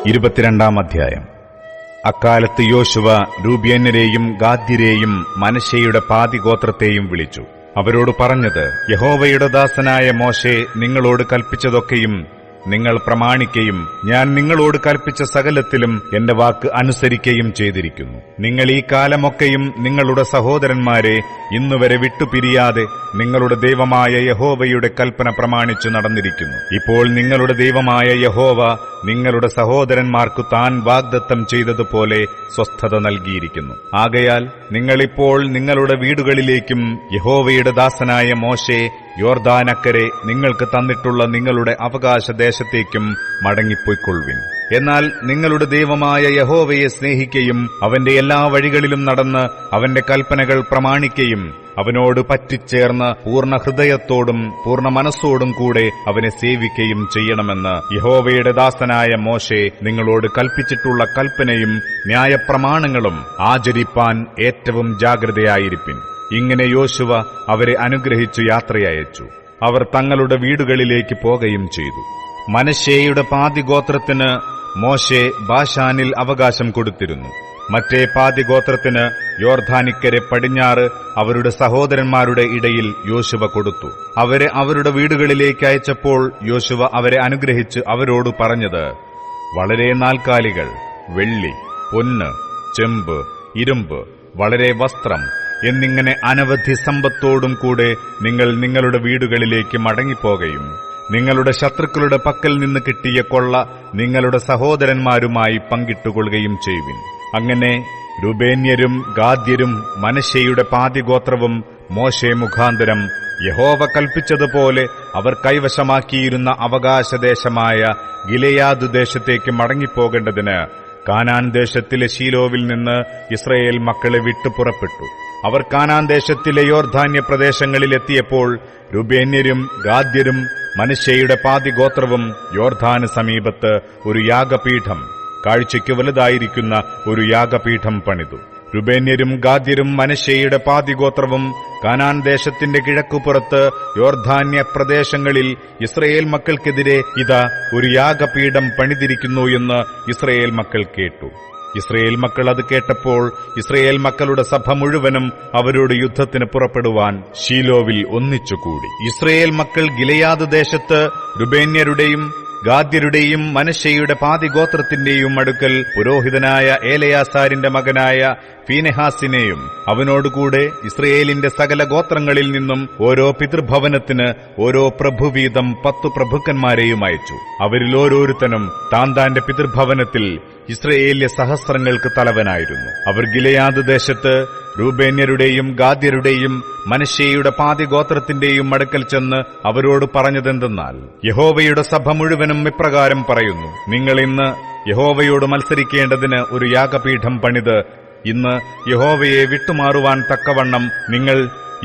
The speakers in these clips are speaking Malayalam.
22-ാം അധ്യായം. അക്കാലത്ത് യോശുവ രൂബേന്യരെയും ഗാദ്യരെയും മനശ്ശെയുടെ പാതിഗോത്രത്തെയും വിളിച്ചു. അവരോട് പറഞ്ഞത്, യഹോവയുടെ ദാസനായ മോശെ നിങ്ങളോട് കൽപ്പിച്ചതൊക്കെയും നിങ്ങൾ പ്രമാണിക്കുകയും ഞാൻ നിങ്ങളോട് കൽപ്പിച്ച സകലത്തിലും എന്റെ വാക്ക് അനുസരിക്കുകയും ചെയ്തിരിക്കുന്നു. നിങ്ങൾ ഈ കാലമൊക്കെയും നിങ്ങളുടെ സഹോദരന്മാരെ ഇന്നുവരെ വിട്ടുപിരിയാതെ നിങ്ങളുടെ ദൈവമായ യഹോവയുടെ കൽപ്പന പ്രമാണിച്ചു നടന്നിരിക്കുന്നു. ഇപ്പോൾ നിങ്ങളുടെ ദൈവമായ യഹോവ നിങ്ങളുടെ സഹോദരന്മാർക്കു താൻ വാഗ്ദത്തം ചെയ്തതുപോലെ സ്വസ്ഥത നൽകിയിരിക്കുന്നു. ആകയാൽ നിങ്ങളിപ്പോൾ നിങ്ങളുടെ വീടുകളിലേക്കും യഹോവയുടെ ദാസനായ മോശെ യോർദാനക്കരെ നിങ്ങൾക്ക് തന്നിട്ടുള്ള നിങ്ങളുടെ അവകാശദേശത്തേക്കും മടങ്ങിപ്പോയിക്കൊള്ളുവിൻ. എന്നാൽ നിങ്ങളുടെ ദൈവമായ യഹോവയെ സ്നേഹിക്കുകയും അവന്റെ എല്ലാ വഴികളിലും നടന്ന് അവന്റെ കൽപ്പനകൾ പ്രമാണിക്കുകയും അവനോട് പറ്റിച്ചേർന്ന് പൂർണ്ണ ഹൃദയത്തോടും പൂർണ്ണ മനസ്സോടും കൂടെ അവനെ സേവിക്കുകയും ചെയ്യണമെന്ന് യഹോവയുടെ ദാസനായ മോശെ നിങ്ങളോട് കൽപ്പിച്ചിട്ടുള്ള കൽപ്പനയും ന്യായപ്രമാണങ്ങളും ആചരിപ്പാൻ ഏറ്റവും ജാഗ്രതയായിരിപ്പിൻ. ഇങ്ങനെ യോശുവ അവരെ അനുഗ്രഹിച്ചു യാത്രയയച്ചു. അവർ തങ്ങളുടെ വീടുകളിലേക്ക് പോകുകയും ചെയ്തു. മനശ്ശെയുടെ പാതിഗോത്രത്തിന് മോശെ ബാശാനിൽ അവകാശം കൊടുത്തിരുന്നു. മറ്റേ പാതിഗോത്രത്തിന് യോർദാനിക്കരെ പടിഞ്ഞാറ് അവരുടെ സഹോദരന്മാരുടെ ഇടയിൽ യോശുവ കൊടുത്തു. അവരെ അവരുടെ വീടുകളിലേക്ക് അയച്ചപ്പോൾ യോശുവ അവരെ അനുഗ്രഹിച്ച് അവരോട് പറഞ്ഞത്, വളരെ നാൽക്കാലികൾ, വെള്ളി, പൊന്ന്, ചെമ്പ്, ഇരുമ്പ്, വളരെ വസ്ത്രം എന്നിങ്ങനെ അനവധി സമ്പത്തോടും കൂടെ നിങ്ങൾ നിങ്ങളുടെ വീടുകളിലേക്ക് മടങ്ങിപ്പോകുകയും നിങ്ങളുടെ ശത്രുക്കളുടെ പക്കൽ നിന്ന് കിട്ടിയ കൊള്ള നിങ്ങളുടെ സഹോദരന്മാരുമായി പങ്കിട്ടുകൊള്ളുകയും ചെയ്യുവിൻ. അങ്ങനെ രൂബേന്യരും ഗാദ്യരും മനശ്ശെയുടെ പാതിഗോത്രവും മോശെ മുഖാന്തരം യഹോവ കൽപ്പിച്ചതുപോലെ അവർ കൈവശമാക്കിയിരുന്ന അവകാശദേശമായ ഗിലെയാദ് ദേശത്തേക്ക് മടങ്ങിപ്പോകേണ്ടതിന് കാനാൻ ദേശത്തിലെ ശീലോവിൽ നിന്ന് ഇസ്രായേൽ മക്കളെ വിട്ടു പുറപ്പെട്ടു. അവർ കാനാൻ ദേശത്തിലെ യോർദാന്യ പ്രദേശങ്ങളിലെത്തിയപ്പോൾ രൂബേന്യരും ഗാദ്യരും മനശ്ശെയുടെ പാതിഗോത്രവും യോർദാന് സമീപത്ത് ഒരു യാഗപീഠം, കാഴ്ചയ്ക്ക് വലുതായിരിക്കുന്ന ഒരു യാഗപീഠം പണിതു. രൂബേന്യരും ഗാദ്യരും മനശ്ശെയുടെ പാതിഗോത്രവും കാനാൻ ദേശത്തിന്റെ കിഴക്കുപുറത്ത് യോർദാന്യ പ്രദേശങ്ങളിൽ ഇസ്രായേൽ മക്കൾക്കെതിരെ ഇതാ ഒരു യാഗപീഠം പണിതിരിക്കുന്നു എന്ന് ഇസ്രായേൽ മക്കൾ കേട്ടു. ഇസ്രായേൽ മക്കൾ അത് കേട്ടപ്പോൾ ഇസ്രായേൽ മക്കളുടെ സഭ മുഴുവനും അവരോട് യുദ്ധത്തിന് പുറപ്പെടുവാൻ ശീലോവിൽ ഒന്നിച്ചുകൂടി. ഇസ്രായേൽ മക്കൾ ഗിലെയാദ് ദേശത്ത് രൂബേന്യരുടെയും ഗാദ്യരുടെയും മനശ്ശെയുടെ പാതിഗോത്രത്തിന്റെയും അടുക്കൽ പുരോഹിതനായ ഏലയാസാരിന്റെ മകനായ ഫീനെഹാസിനെയും അവനോടുകൂടെ ഇസ്രയേലിന്റെ സകല ഗോത്രങ്ങളിൽ നിന്നും ഓരോ പിതൃഭവനത്തിന് ഓരോ പ്രഭുവീതം 10 പ്രഭുക്കന്മാരെയും അയച്ചു. അവരിൽ ഓരോരുത്തനും താന്റെ പിതൃഭവനത്തിൽ ഇസ്രയേലിലെ സഹസ്രങ്ങൾക്ക് തലവനായിരുന്നു. അവർ ഗിലെയാദ് ദേശത്ത് രൂബേന്യരുടെയും ഗാദ്യരുടെയും മനശ്ശെയുടെ പാതിഗോത്രത്തിന്റെയും അടുക്കൽ ചെന്ന് അവരോട് പറഞ്ഞതെന്തെന്നാൽ, യഹോവയുടെ സഭ മുഴുവനും ഇപ്രകാരം പറയുന്നു, നിങ്ങൾ ഇന്ന് യഹോവയോട് മത്സരിക്കേണ്ടതിന് ഒരു യാഗപീഠം പണിത് ഇന്ന് യഹോവയെ വിട്ടുമാറുവാൻ തക്കവണ്ണം നിങ്ങൾ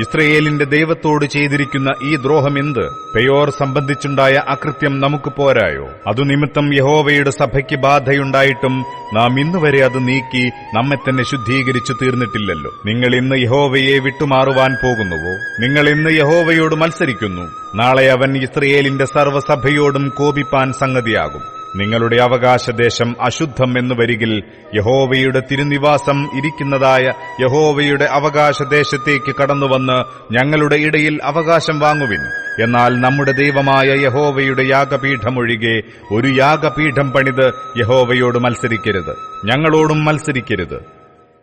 ഇസ്രയേലിന്റെ ദൈവത്തോട് ചെയ്തിരിക്കുന്ന ഈ ദ്രോഹം എന്ത്? പെയോർ സംബന്ധിച്ചുണ്ടായ അകൃത്യം നമുക്ക് പോരായോ? അതുനിമിത്തം യഹോവയുടെ സഭയ്ക്ക് ബാധയുണ്ടായിട്ടും നാം ഇന്നുവരെ അത് നീക്കി നമ്മെ തന്നെ ശുദ്ധീകരിച്ചു തീർന്നിട്ടില്ലല്ലോ. നിങ്ങൾ ഇന്ന് യഹോവയെ വിട്ടുമാറുവാൻ പോകുന്നുവോ? നിങ്ങൾ ഇന്ന് യഹോവയോട് മത്സരിക്കുന്നു. നാളെ അവൻ ഇസ്രയേലിന്റെ സർവ്വസഭയോടും കോപിപ്പാൻ സംഗതിയാകും. നിങ്ങളുടെ അവകാശദേശം അശുദ്ധം എന്ന് വരികിൽ യഹോവയുടെ തിരുനിവാസം ഇരിക്കുന്നതായ യഹോവയുടെ അവകാശദേശത്തേക്ക് കടന്നുവന്ന് ഞങ്ങളുടെ ഇടയിൽ അവകാശം വാങ്ങുവിൻ. എന്നാൽ നമ്മുടെ ദൈവമായ യഹോവയുടെ യാഗപീഠമൊഴികെ ഒരു യാഗപീഠം പണിത് യഹോവയോട് മത്സരിക്കരുത്, ഞങ്ങളോടും മത്സരിക്കരുത്.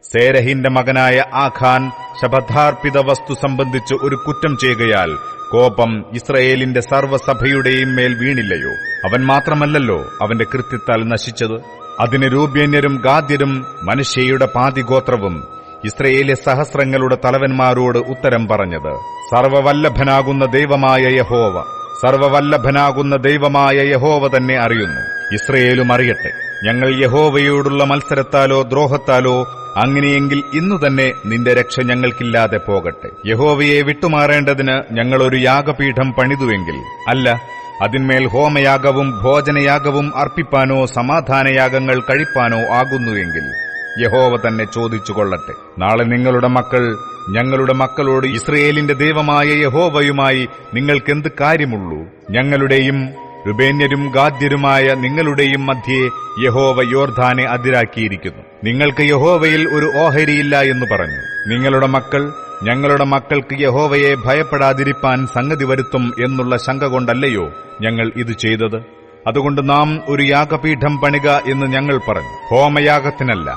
സേരഹിന്റെ മകനായ ആഖാൻ ശപഥാർപ്പിത വസ്തു സംബന്ധിച്ച് ഒരു കുറ്റം ചെയ്യുകയാൽ കോപം ഇസ്രയേലിന്റെ സർവ്വസഭയുടെയും മേൽ വീണില്ലയോ? അവൻ മാത്രമല്ലല്ലോ അവന്റെ കൃത്യത്താൽ നശിച്ചത്. അതിന് രൂബേന്യരും ഗാദ്യരും മനശ്ശെയുടെ പാതിഗോത്രവും ഇസ്രയേലിലെ സഹസ്രങ്ങളുടെ തലവന്മാരോട് ഉത്തരം പറഞ്ഞത്, സർവ്വവല്ലഭനാകുന്ന ദൈവമായ യഹോവ തന്നെ അറിയുന്നു. ഇസ്രയേലും അറിയട്ടെ. ഞങ്ങൾ യഹോവയോടുള്ള മത്സരത്താലോ ദ്രോഹത്താലോ അങ്ങനെയെങ്കിൽ ഇന്നു തന്നെ നിന്റെ രക്ഷ ഞങ്ങൾക്കില്ലാതെ പോകട്ടെ. യഹോവയെ വിട്ടുമാറേണ്ടതിന് ഞങ്ങളൊരു യാഗപീഠം പണിതുവെങ്കിൽ, അല്ല അതിന്മേൽ ഹോമയാഗവും ഭോജനയാഗവും അർപ്പിപ്പാനോ സമാധാനയാഗങ്ങൾ കഴിപ്പാനോ ആകുന്നുവെങ്കിൽ യഹോവ തന്നെ ചോദിച്ചുകൊള്ളട്ടെ. നാളെ നിങ്ങളുടെ മക്കൾ ഞങ്ങളുടെ മക്കളോട്, ഇസ്രയേലിന്റെ ദൈവമായ യഹോവയുമായി നിങ്ങൾക്കെന്ത് കാര്യമുള്ളൂ? ഞങ്ങളുടെയും രുബേന്യരും ഗാദ്യരുമായ നിങ്ങളുടെയും മധ്യേ യഹോവ യോർദാനെ അതിരാക്കിയിരിക്കുന്നു. നിങ്ങൾക്ക് യഹോവയിൽ ഒരു ഓഹരിയില്ല എന്ന് പറഞ്ഞു. നിങ്ങളുടെ മക്കൾ ഞങ്ങളുടെ മക്കൾക്ക് യഹോവയെ ഭയപ്പെടാതിരിപ്പാൻ സംഗതി വരുത്തും എന്നുള്ള ശങ്ക കൊണ്ടല്ലയോ ഞങ്ങൾ ഇത് ചെയ്തത്? അതുകൊണ്ട് നാം ഒരു യാഗപീഠം പണിക എന്ന് ഞങ്ങൾ പറഞ്ഞു. ഹോമയാഗത്തിനല്ല,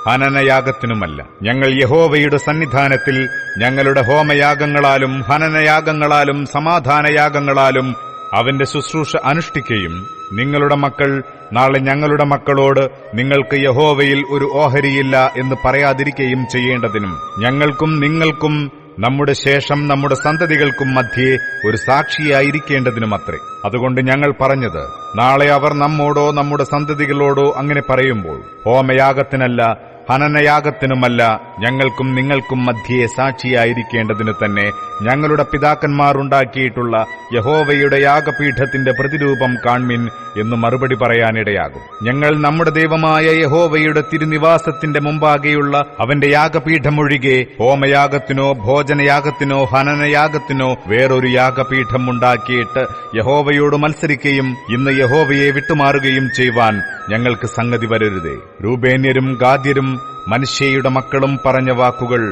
ഹനനയാഗത്തിനുമല്ല. ഞങ്ങൾ യഹോവയുടെ സന്നിധാനത്തിൽ ഞങ്ങളുടെ ഹോമയാഗങ്ങളാലും ഹനനയാഗങ്ങളാലും സമാധാനയാഗങ്ങളാലും അവന്റെ ശുശ്രൂഷ അനുഷ്ഠിക്കുകയും നിങ്ങളുടെ മക്കൾ നാളെ ഞങ്ങളുടെ മക്കളോട് നിങ്ങൾക്ക് യഹോവയിൽ ഒരു ഓഹരിയില്ല എന്ന് പറയാതിരിക്കുകയും ചെയ്യേണ്ടതിനും ഞങ്ങൾക്കും നിങ്ങൾക്കും നമ്മുടെ ശേഷം നമ്മുടെ സന്തതികൾക്കും മധ്യേ ഒരു സാക്ഷിയായിരിക്കേണ്ടതിനുമത്രേ. അതുകൊണ്ട് ഞങ്ങൾ പറഞ്ഞത്, നാളെ അവർ നമ്മോടോ നമ്മുടെ സന്തതികളോടോ അങ്ങനെ പറയുമ്പോൾ ഹോമയാഗത്തിനല്ല ഹനനയാഗത്തിനുമല്ല ഞങ്ങൾക്കും നിങ്ങൾക്കും മധ്യേ സാക്ഷിയായിരിക്കേണ്ടതിനു തന്നെ ഞങ്ങളുടെ പിതാക്കന്മാർ ഉണ്ടാക്കിയിട്ടുള്ള യഹോവയുടെ യാഗപീഠത്തിന്റെ പ്രതിരൂപം കാൺമിൻ എന്ന് മറുപടി പറയാനിടയാകും. ഞങ്ങൾ നമ്മുടെ ദൈവമായ യഹോവയുടെ തിരുനിവാസത്തിന്റെ മുമ്പാകെയുള്ള അവന്റെ യാഗപീഠമൊഴികെ ഹോമയാഗത്തിനോ ഭോജനയാഗത്തിനോ ഹനനയാഗത്തിനോ വേറൊരു യാഗപീഠം ഉണ്ടാക്കിയിട്ട് യഹോവയോട് മത്സരിക്കുകയും ഇന്ന് യഹോവയെ വിട്ടുമാറുകയും ചെയ്യുവാൻ ഞങ്ങൾക്ക് സംഗതി വരരുതേ. രൂബേന്യരും ഗാദ്യരും മനശ്ശെയുടെ മക്കളും പറഞ്ഞ വാക്കുകൾ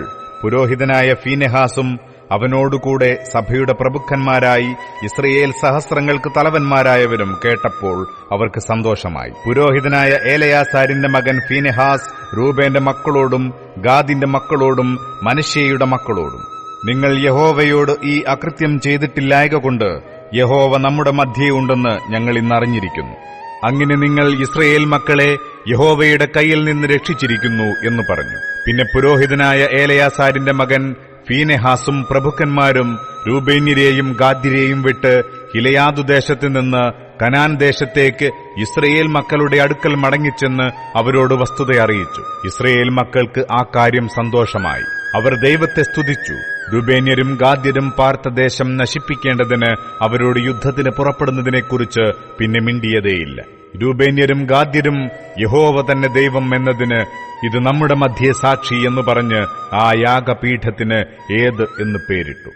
പുരോഹിതനായ ഫീനെഹാസും അവനോടുകൂടെ സഭയുടെ പ്രഭുക്കന്മാരായി ഇസ്രയേൽ സഹസ്രങ്ങൾക്ക് തലവന്മാരായവരും കേട്ടപ്പോൾ അവർക്ക് സന്തോഷമായി. പുരോഹിതനായ ഏലയാസാരിന്റെ മകൻ ഫീനെഹാസ് രൂബേന്റെ മക്കളോടും ഗാദിന്റെ മക്കളോടും മനശ്ശെയുടെ മക്കളോടും, നിങ്ങൾ യഹോവയോട് ഈ അകൃത്യം ചെയ്തിട്ടില്ലായകൊണ്ട് യഹോവ നമ്മുടെ മധ്യേ ഉണ്ടെന്ന് ഞങ്ങൾ ഇന്നറിഞ്ഞിരിക്കുന്നു. അങ്ങനെ നിങ്ങൾ ഇസ്രയേൽ മക്കളെ യഹോവയുടെ കയ്യിൽ നിന്ന് രക്ഷിച്ചിരിക്കുന്നു എന്ന് പറഞ്ഞു. പിന്നെ പുരോഹിതനായ ഏലയാസാരിന്റെ മകൻ ഫീനെഹാസും പ്രഭുക്കന്മാരും രൂബേന്യരെയും ഗാദ്യരെയും വിട്ട് ഗിലെയാദുദേശത്ത് നിന്ന് കനാൻ ദേശത്തേക്ക് ഇസ്രയേൽ മക്കളുടെ അടുക്കൽ മടങ്ങിച്ചെന്ന് അവരോട് വസ്തുത അറിയിച്ചു. ഇസ്രയേൽ മക്കൾക്ക് ആ കാര്യം സന്തോഷമായി. അവർ ദൈവത്തെ സ്തുതിച്ചു. രൂബേന്യരും ഗാദ്യരും പാർത്ത ദേശം നശിപ്പിക്കേണ്ടതിന് അവരോട് യുദ്ധത്തിന് പുറപ്പെടുന്നതിനെക്കുറിച്ച് പിന്നെ മിണ്ടിയതേയില്ല. രൂബേന്യരും ഗാദ്യരും യഹോവ തന്നെ ദൈവം എന്നതിന് ഇത് നമ്മുടെ മധ്യേ സാക്ഷി എന്ന് പറഞ്ഞ് ആ യാഗപീഠത്തിന് ഏത് എന്ന് പേരിട്ടു.